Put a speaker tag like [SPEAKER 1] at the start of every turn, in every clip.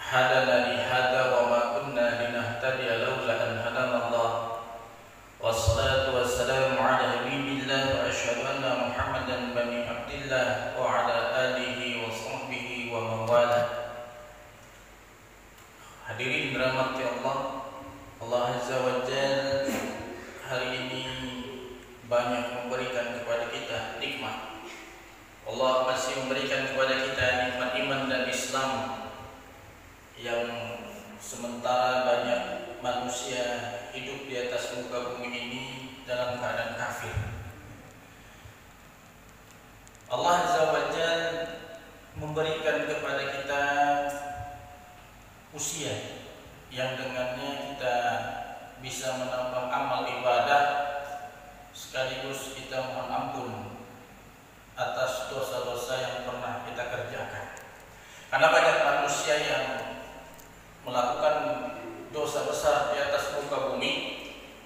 [SPEAKER 1] hadana li hada wa ma kunna linahtadiya laula an hadana Allah. Wassalatu wassalamu ala nabiyyillah wa asyhadu anna Muhammadan bani Abdillah wa ala alihi wa sahbihi wa mawala. Hadirin dirahmati Allah, Allah Azza wa Jalla hari ini banyak memberikan kepada kita nikmat. Allah masih memberikan kepada kita nikmat iman dan Islam, yang sementara banyak manusia hidup di atas muka bumi ini dalam keadaan kafir. Allah Azza wa Jalla memberikan kepada kita usia yang dengannya kita bisa menambah amal ibadah, sekaligus kita mohon ampun atas dosa-dosa yang pernah kita kerjakan. Karena banyak manusia yang melakukan dosa besar di atas muka bumi,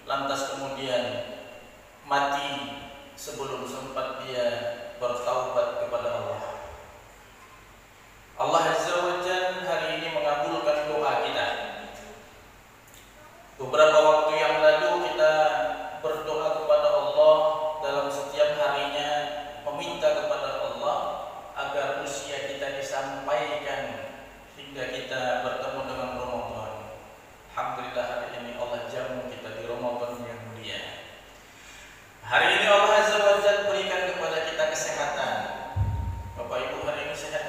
[SPEAKER 1] lantas kemudian mati sebelum sempat dia bertaubat kepada Allah. Allah Azza wa Jalla hari ini mengabulkan doa kita. Beberapa waktu yang lalu kita berdoa kepada Allah dalam setiap harinya, meminta kepada Allah agar usia kita disampaikan hingga kita bertemu dengan Ramadan. Alhamdulillah hari ini Allah jamu kita di Ramadan yang mulia. Hari ini Allah Azza wa Jalla berikan kepada kita kesehatan. Bapak Ibu hari ini sehat?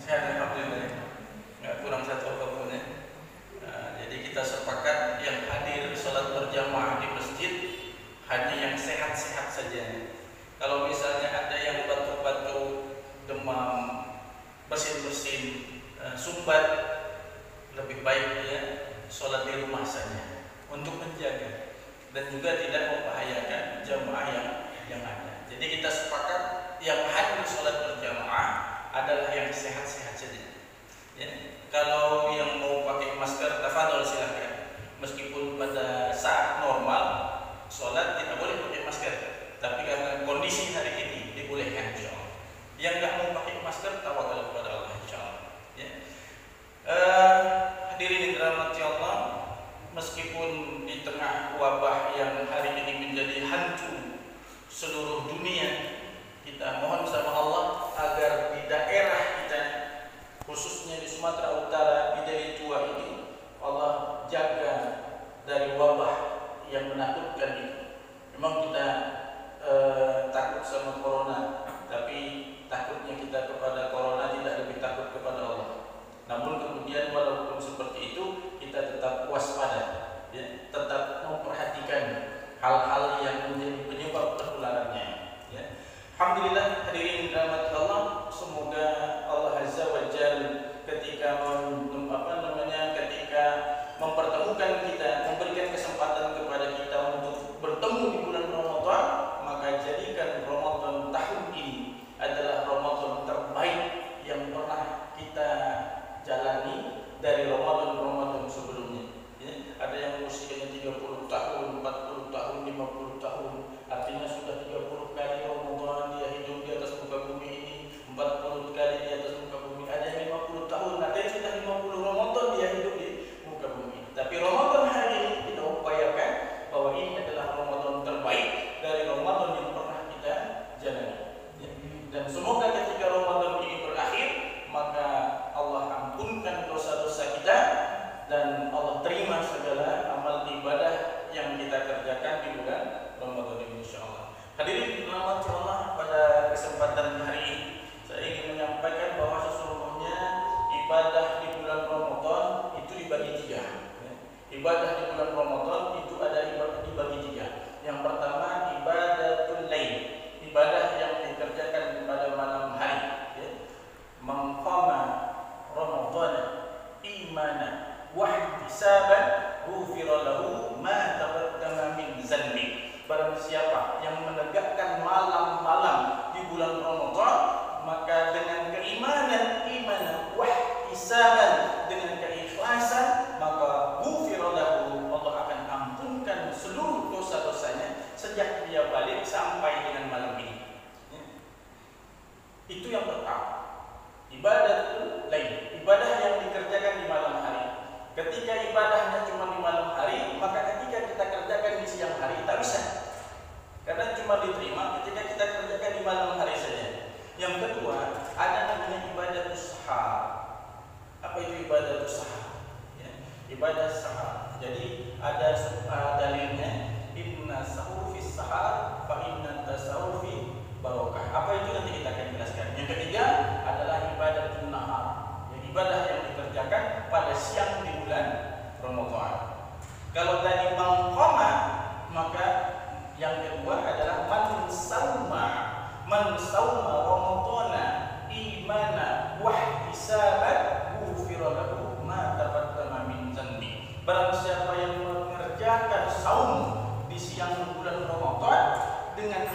[SPEAKER 1] Sehat alhamdulillah. Enggak kurang satu apapun ya. Jadi kita sepakat yang hadir salat berjamaah di masjid hanya yang sehat-sehat saja. Kalau misalnya ada yang batuk-batuk, demam, bersin-bersin, sumbat, lebih baik ya sholat di rumah saja untuk menjaga dan juga tidak membahayakan jamaah yang ada. Jadi kita sepakat yang hadir sholat berjamaah adalah yang sehat-sehat saja. Ya. Kalau yang mau pakai masker, tafadhol silakan. Meskipun pada saat normal sholat tidak boleh pakai masker, tapi karena kondisi hari ini dibolehkan insyaallah. Yang nggak mau pakai masker tawakal kepada Allah insyaallah. Ya. Hadirin dirahmati Allah, meskipun di tengah wabah yang hari ini menjadi hantu seluruh dunia, kita mohon sama Allah agar di daerah kita, khususnya di Sumatera Utara, di Deli Tua ini, Allah jaga dari wabah yang menakutkan itu. Memang kita takut sama corona, tapi takutnya kita kepada corona tidak lebih takut kepada Allah. Namun kemudian walaupun seperti itu, kita tetap waspada, ya, tetap memperhatikan hal-hal yang menjadi penyebab penularannya. Ya. Alhamdulillah hadirin dirahmati Allah, semoga Allah Azza wa Jalla ketika ketika mempertemukan kita, memberikan kesempatan kepada kita untuk bertemu di bulan Ramadan, maka jadikan Ramadan tahun ini adalah Ramadan terbaik yang pernah kita jalani dari Ramadan sebelumnya. Ya, ada yang usianya 30 tahun, 40 tahun, 50 tahun, artinya sudah 30 kali Ramadan dia hidup di atas muka bumi ini, 40 kali di atas muka bumi. Ada yang 50 tahun, ada yang sudah 50 Ramadan dia hidup di muka bumi. Tapi Ramadan hari ini kita upayakan bahwa ini adalah Ramadan terbaik dari Ramadan yang pernah kita jalani. Ya. Dan semoga ketika Ramadan ini berakhir, maka Allah ampunkan dosa-dosa kita dan Allah terima segala amal ibadah yang kita kerjakan di bulan Ramadan ini insyaallah. Hadirin dirahmati Allah, pada kesempatan hari ini saya ingin menyampaikan bahwa sesungguhnya ibadah di bulan Ramadan itu dibagi tiga. Ibadah di bulan Ramadan itu ada ibadah dibagi tiga. Yang pertama ibadatul lail, ibadah yang dikerjakan pada malam hari. Ya. Man qama Ramadan imanan wa ihtisaban ghufira lahu ma taqaddama min dzanbi. Barang siapa yang menegakkan malam-malam di bulan Ramadan, maka dengan keimanan, wa ihtisaban, dengan keikhlasan, maka ghufira lahu, Allah akan ampunkan seluruh dosa-dosanya sejak dia balik sampai dengan malam ini. Ya. Itu yang pertama. Ibadah lain, ibadah yang dikerjakan cepat diterima ketika kita kerjakan di malam hari saja. Yang kedua, ada namanya ibadah sahar. Apa itu ibadah sahar? Ya, ibadah sahar. Jadi ada dalilnya, inna sahur fi sahar fa inna tasawuf fi barokah. Apa itu nanti kita akan jelaskan. Yang ketiga adalah ibadah nahar. Ya, ibadah yang dikerjakan pada siang di bulan Ramadan. Kalau tadi mengqama, maka yang kedua adalah man sauma ramadhana imana wa ihtisaban ghufira lahu ma taqaddama min dzanbi. Barang siapa yang mengerjakan saum di siang bulan Ramadan dengan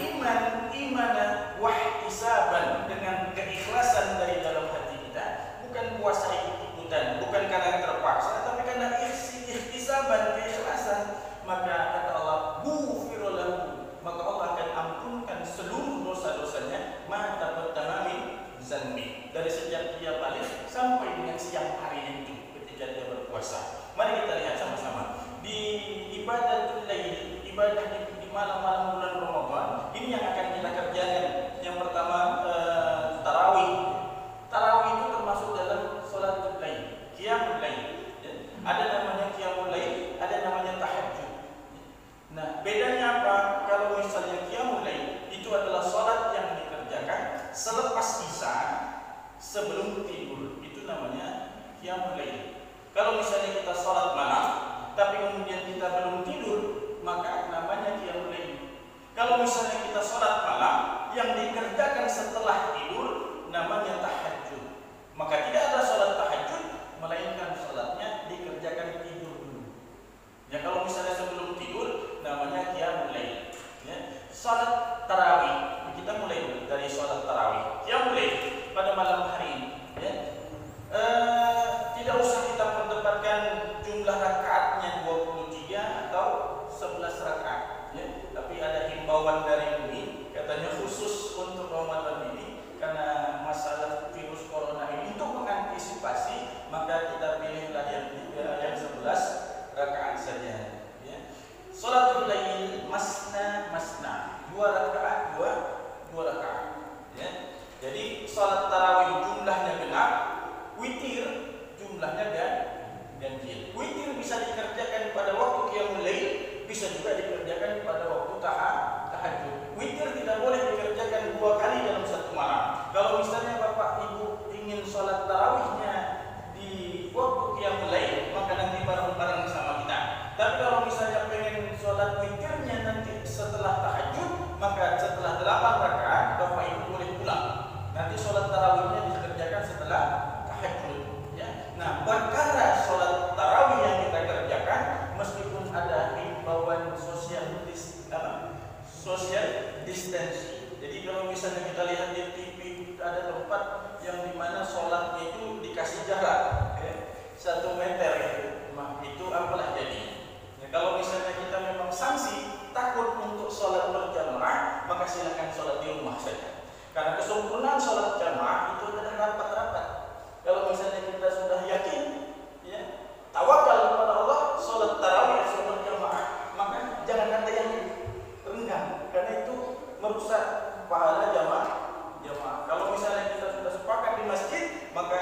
[SPEAKER 1] imana wa ihtisaban, dengan keikhlasan dari dalam hati kita, bukan puasa ikut-ikutan, bukan karena terpaksa, tapi karena ihtisaban, keikhlasan, maka kata Allah ghufira lahu, maka Allah akan ampunkan seluruh dosa-dosanya ma taqaddama min dzanbi, dari sejak dia balik sampai dengan siang hari itu ketika dia berpuasa. Mari kita lihat sama-sama di ibadatul lail, ibadah di malam-malam bulan Ramadan. Ini yang akan kita kerjakan. Yang pertama tarawih. Tarawih itu termasuk dalam sholatul lail, qiyamul lail. Ya. Ada namanya qiyamul lail, ada namanya tahajud. Nah, bedanya apa? Kalau misalnya qiyamul lail itu adalah sholat yang dikerjakan selepas isya sebelum tidur, itu namanya qiyamul lail. Kalau misalnya kita sholat malam tapi kemudian kita belum tidur, maka namanya qiyamul lail. Kalau misalnya kita sholat malam yang dikerjakan setelah tidur, namanya tahajud. Maka tidak ada sholat tahajud, melainkan sholatnya dikerjakan tidur dulu. Ya, kalau misalnya sebelum tidur, namanya qiyamul lail. Ya. Sholat tarawih, kita mulai dulu dari sholat tarawih. Qiyamul lail pada malam hari ini. Ya. Tidak usah kita perdebatkan jumlah rakaatnya 23 atau 11 rakaat. Ya. Tapi ada himbauan dari ini, katanya khusus untuk Ramadan ini, karena masalah virus corona ini, untuk mengantisipasi, maka kita pilihlah yang 11 rakaat saja. Ya. Sholatul lail masna, 2 rakaat, 2 rakaat. Ya. Jadi sholat tarawih jumlahnya genap, witir jumlahnya ganjil. Witir bisa dikerjakan pada waktu qiyamul lail, bisa juga dikerjakan pada waktu tahajud. Witir tidak boleh dikerjakan 2 kali dalam satu malam. Kalau misalnya Bapak Ibu ingin sholat tarawihnya di waktu qiyamul lail, maka nanti bareng-bareng sama kita. Tapi kalau misalnya pengen sholat witirnya nanti setelah tahajud, maka setelah 8 rakaat Bapak Ibu boleh pulang. Nanti sholat tarawihnya dikerjakan setelah tahajud. Ya. Nah, perkara sholat tarawih yang kita kerjakan, meskipun ada himbauan social distancing. Jadi kalau misalnya kita lihat di TV, ada tempat yang dimana sholatnya itu dikasih jarak, ya, 1 meter itu apalah jadi. Ya, kalau misalnya kita memang sanksi takut untuk sholat berjamaah, maka silakan sholat di rumah saja. Karena kesempurnaan sholat jamaah itu adalah rapat-rapat. Kalau misalnya kita sudah yakin, ya, tawakal kepada Allah, sholat tarawih, sholat jamaah, maka jangan ada yang renggang, karena itu merusak pahala jamaah. Kalau misalnya kita sudah sepakat di masjid, maka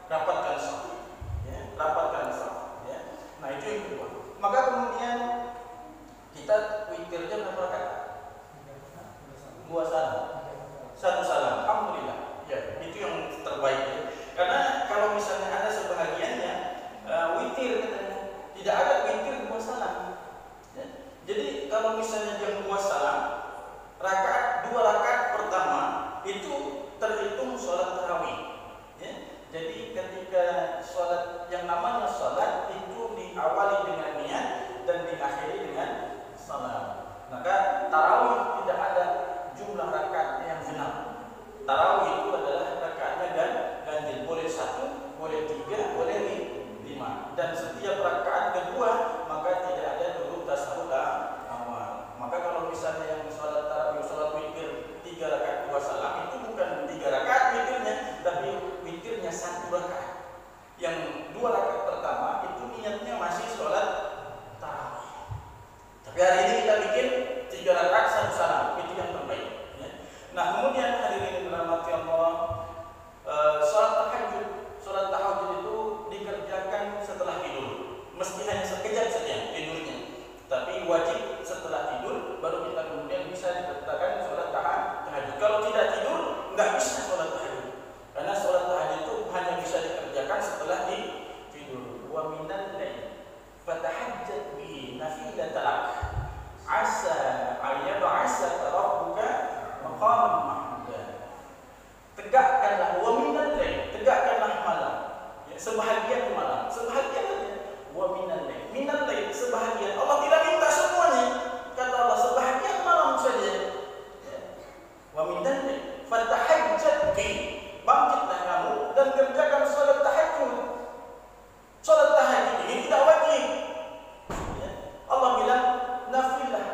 [SPEAKER 1] rapatkan shaf, ya, rapatkan shaf. Ya. Nah, itu yang kedua. Maka kemudian kita witirnya berapa rakaat? 2 salam, 1 salam. Alhamdulillah. Ya, itu sebahagian malam, sebahagian aja. Wa minal lail, sebahagian. Allah tidak minta semuanya. Kata Allah sebahagian malam saja. Ya. Wa minal lail fatahajjat bi, bangkitlah kamu dan kerjakan salat tahajud. Salat tahajud ini tidak wajib. Ya. Allah bilang nafilah.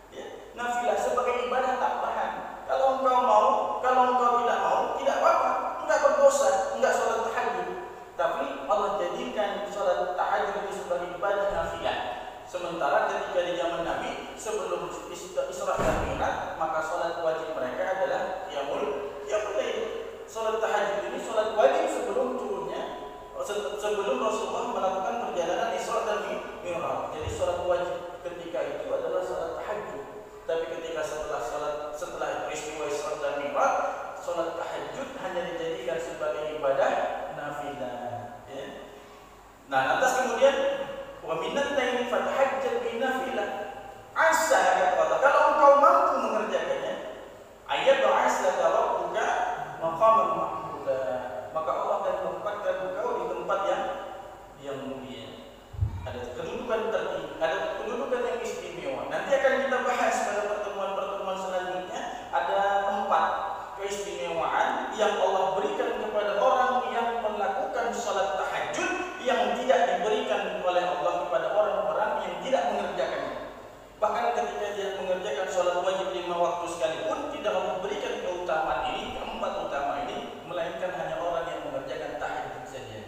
[SPEAKER 1] Ya. Nafilah sebagai ibadah tambahan. Kalau engkau mau, kalau engkau tidak mau, tidak apa-apa. Enggak berdosa, enggak salat tahajud. Tapi Allah jadikan salat tahajud itu sebagai ibadah nafilah. Sementara ketika di zaman Nabi sebelum Isra dan Mi'raj, maka salat wajib mereka adalah qiyamul lail. Salat tahajud ini salat wajib sebelum turunnya, sebelum Rasulullah melakukan perjalanan Isra dan Mi'raj. Jadi salat wajib ketika itu adalah salat tahajud. Tapi ketika setelah peristiwa Isra dan Mi'raj, salat tahajud hanya dijadikan sebagai ibadah nafilah. Ya. Nah, lantas kemudian wa minal laili fatahajjat bi nafilah. Asa kata Allah, kalau engkau mampu mengerjakannya, ayat ba'asa rabbuka maqaman mahmuda, maka Allah akan menempatkan engkau di tempat yang mulia. Ada kedudukan tertinggi, ada kedudukan yang istimewa. Nanti akan kita bahas pada pertemuan-pertemuan selanjutnya. Ada 4 keistimewaan yang Allah berikan kepada orang yang melakukan salat tahajud yang tidak diberikan oleh Allah kepada orang-orang yang tidak mengerjakannya. Bahkan ketika dia mengerjakan salat wajib 5 waktu sekalipun, tidak Allah berikan keutamaan ini, 4 utama ini, melainkan hanya orang yang mengerjakan tahajud saja.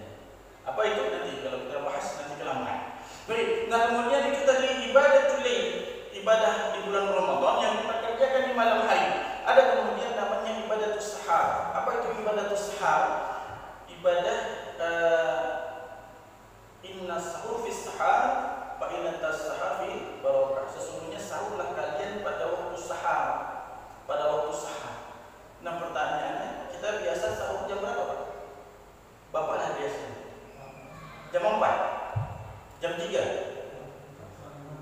[SPEAKER 1] Apa itu nanti kalau kita bahas nanti kelamaan. Baik, nah kemudian kita di ibadatul lail, ibadah di bulan Ramadan yang kita kerjakan di malam hari. Ada kemudian namanya ibadatus sahar. Apa itu ibadatus sahar? Ibadah inna sahur fi sahar wa inna tas-sahar fi barakah. Sesungguhnya sahurlah kalian pada waktu sahar. Pada waktu sahar. Nah, pertanyaannya, kita biasa sahur jam berapa, Pak? Bapak lah biasa. Jam 4. Jam 3.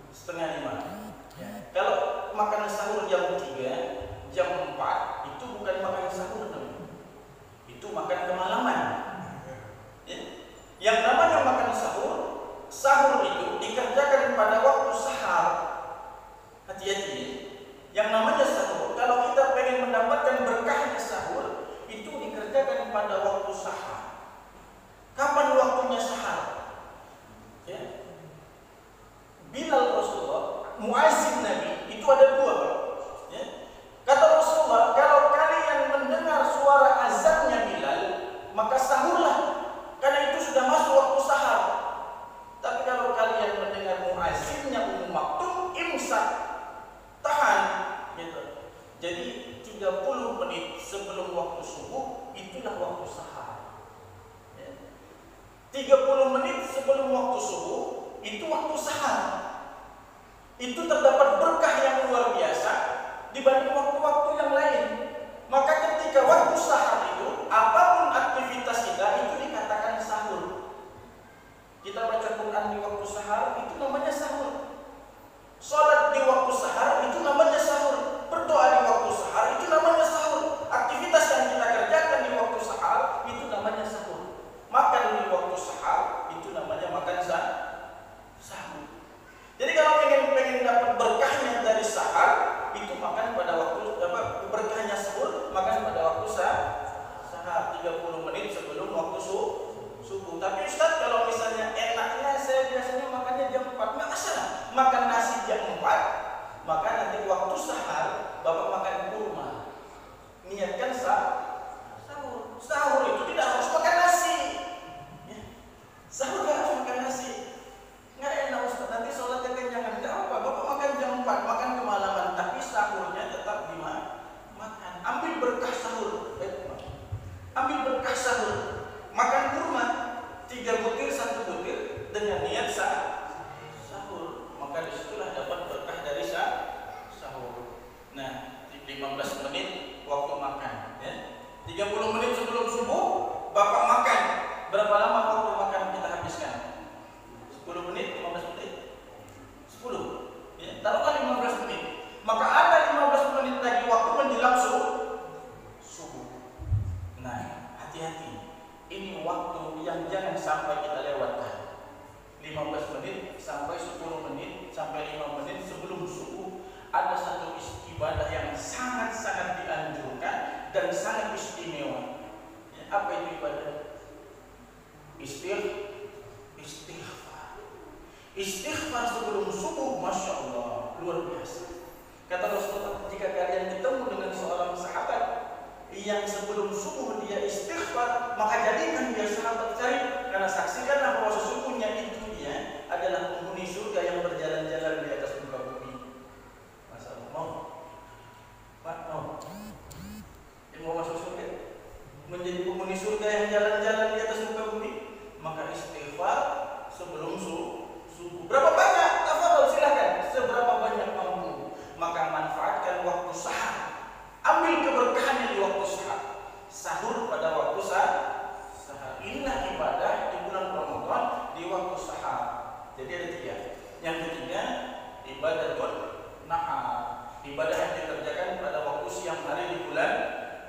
[SPEAKER 1] Setengah 5. Ya. Kalau makan sahur jam 3, jam 4 itu bukan makan sahur namanya. Itu makan kemalaman. Ya. Yang namanya makan sahur, sahur itu dikerjakan pada waktu sahar. Hati-hati. Yang namanya sahur, kalau kita pengen mendapatkan berkahnya sahur, itu dikerjakan pada waktu sahar. Kapan waktunya sahar? Ya. Bilal Rasulullah, muazzin Nabi, itu ada 2. Ya. Kata Rasulullah, kalau kalian mendengar suara azannya Bilal, maka sahurlah, karena itu sudah masuk waktu sahar. Tapi kalau kalian mendengar muazzinnya Ummu Maktum, imsak, tahan, gitu. Jadi 30 menit sebelum waktu subuh itulah waktu sahar. Ya. 30 menit sebelum waktu subuh itu waktu sahar. Itu terdapat berkah yang luar biasa dibanding waktu-waktu yang lain. Maka ketika waktu sahar itu, apapun aktivitas kita itu dikatakan sahur. Kita baca Quran di waktu sahar itu namanya sahur. Salat di waktu sahar itu namanya sahur. Berdoa di waktu sahar itu namanya sahur. Aktivitas yang kita kerjakan di waktu sahar itu namanya sahur. Makan di waktu sahar itu namanya makan sahur. Jadi kalau pengen dapat berkahnya dari sahar, itu makan pada waktu berkahnya sahur, makan pada waktu sahur. itu jangan sampai kita lewatkan. 15 menit sampai 10 menit sampai 5 menit sebelum subuh ada satu ibadah yang sangat-sangat dianjurkan dan sangat istimewa. Ya, apa itu ibadah? Istighfar. Istighfar sebelum subuh, masya Allah, luar biasa. Kata Rasulullah, jika kalian ketemu dengan seorang sahabat yang sebelum subuh dia istighfar, maka jadikan dia sahabat karib, karena saksikanlah bahwa sesungguhnya itu dia adalah penghuni surga yang berjalan-jalan di atas muka bumi. Masa mau? Pak, mau? Yang mau masuk surga? Menjadi penghuni surga yang jalan-jalan di atas muka bumi? Maka istighfar sebelum subuh. Berapa banyak? Tafadhol, silakan. Seberapa banyak mampu. Maka manfaatkan waktu sahur. Ambil keberkahannya di waktu sahur. Sahur pada waktu sahur. Inilah ibadah di bulan Ramadan di waktu sahur. Jadi ada 3. Yang ketiga, ibadah nahar. Ibadah yang dikerjakan pada waktu siang hari di bulan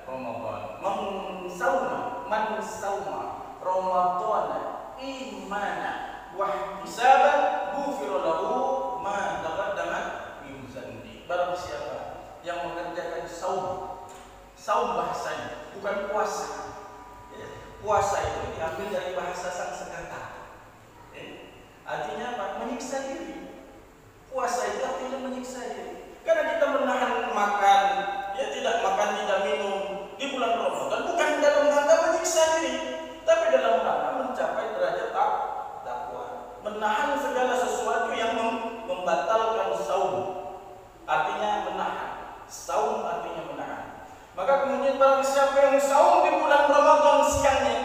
[SPEAKER 1] Ramadan. Man sauma Ramadan imana wa ihtisaban ghufira lahu ma taqaddama min dzanbi. Barang siapa yang mengerjakan saum bahasanya bukan puasa. Ya, puasa itu diambil dari bahasa Sanskerta. Ya, artinya apa? Menyiksa diri. Puasa itu artinya menyiksa diri. Karena kita menahan makan, ya tidak makan, tidak minum di bulan Ramadan bukan dalam rangka menyiksa diri, tapi dalam rangka mencapai derajat takwa. Menahan segala sesuatu yang membatalkan saum. Artinya menahan. Saum artinya menahan. Maka kemudian barang siapa yang saum di bulan Ramadan siangnya,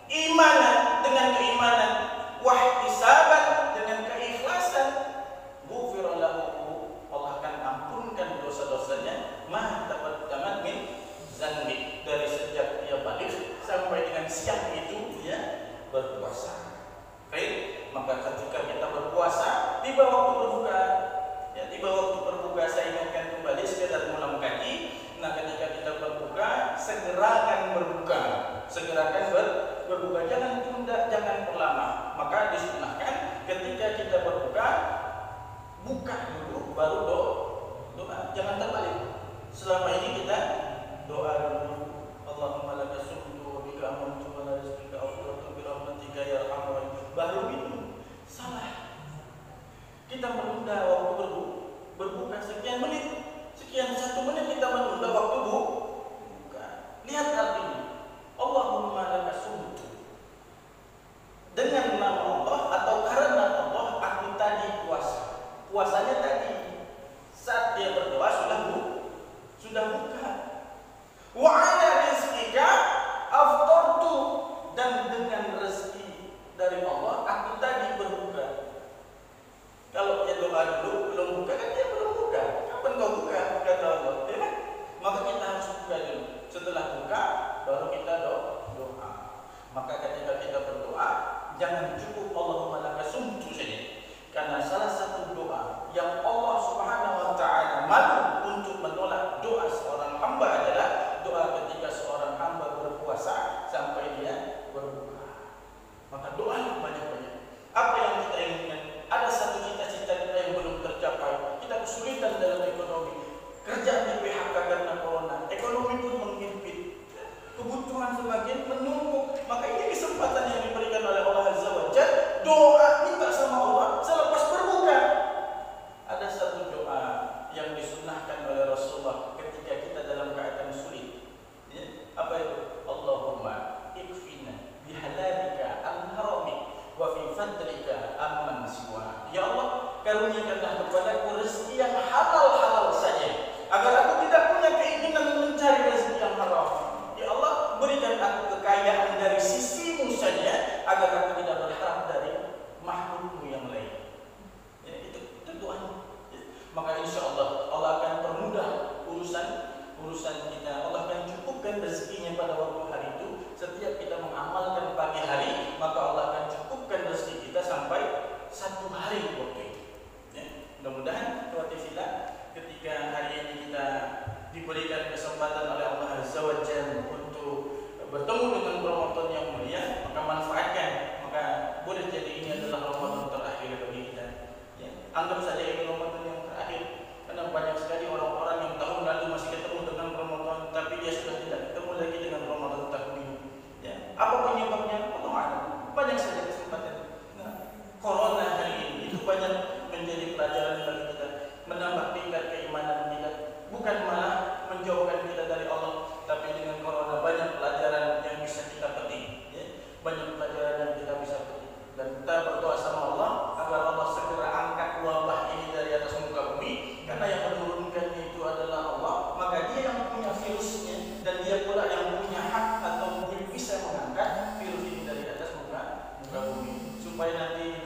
[SPEAKER 1] imanan dengan keimanan, wahtisaban dengan keikhlasan, ghufira lahu, Allah akan ampunkan dosa-dosanya, ma taqaddama min dzanbi, dari sejak dia balik sampai dengan siang itu dia berpuasa. Baik, maka ketika kita berpuasa, tiba waktu berbuka. Ya, tiba waktu berbuka, saya ingatkan kembali sekedar mengulang kaki. Nah, ketika kita berbuka, segerakan berbuka. Segerakan berbuka, jangan tunda, jangan berlama. Maka disunahkan ketika kita berbuka, buka dulu baru doa. Jangan terbalik. Selama ini kita doa dulu. Allahumma laka sumtu wa bika amantu wa la rizqika afdaltu bi rahmatika ya arhamar rahimin. Baru itu salah. Kita menunda waktu berbuka sekian menit, sekian 1 menit kita menunda waktu buka. Lihat artinya. Allahumma laka sumtu. Dengan nama Allah atau karena Allah aku tadi puasa. Puasanya tadi saat dia berdoa sudah buka. Wa ala rizqika aftartu, dan dengan rezeki dari Allah aku tadi berbuka. Kalau dia doa dulu belum buka, kan dia belum buka. Kapan kau buka? Kata Allah, ya kan? Maka kita harus buka dulu. Setelah buka baru kita doa. Maka ketika kita berdoa, jangan cukup Allahumma laka sumtu saja. Karena salah satu doa yang Allah Subhanahu wa taala malu untuk menolak doa seorang hamba adalah doa ketika seorang hamba berpuasa sampai dia berbuka. Maka doa banyak-banyak. Apa yang kita inginkan? Ada satu cita-cita kita yang belum tercapai. Kita kesulitan dalam ekonomi. Kerja di PHK karena corona. Ekonomi pun menghimpit. Kebutuhan semakin menumpuk. Maka ini kesempatan yang diberikan oleh Allah Azza wa Jalla supaya nanti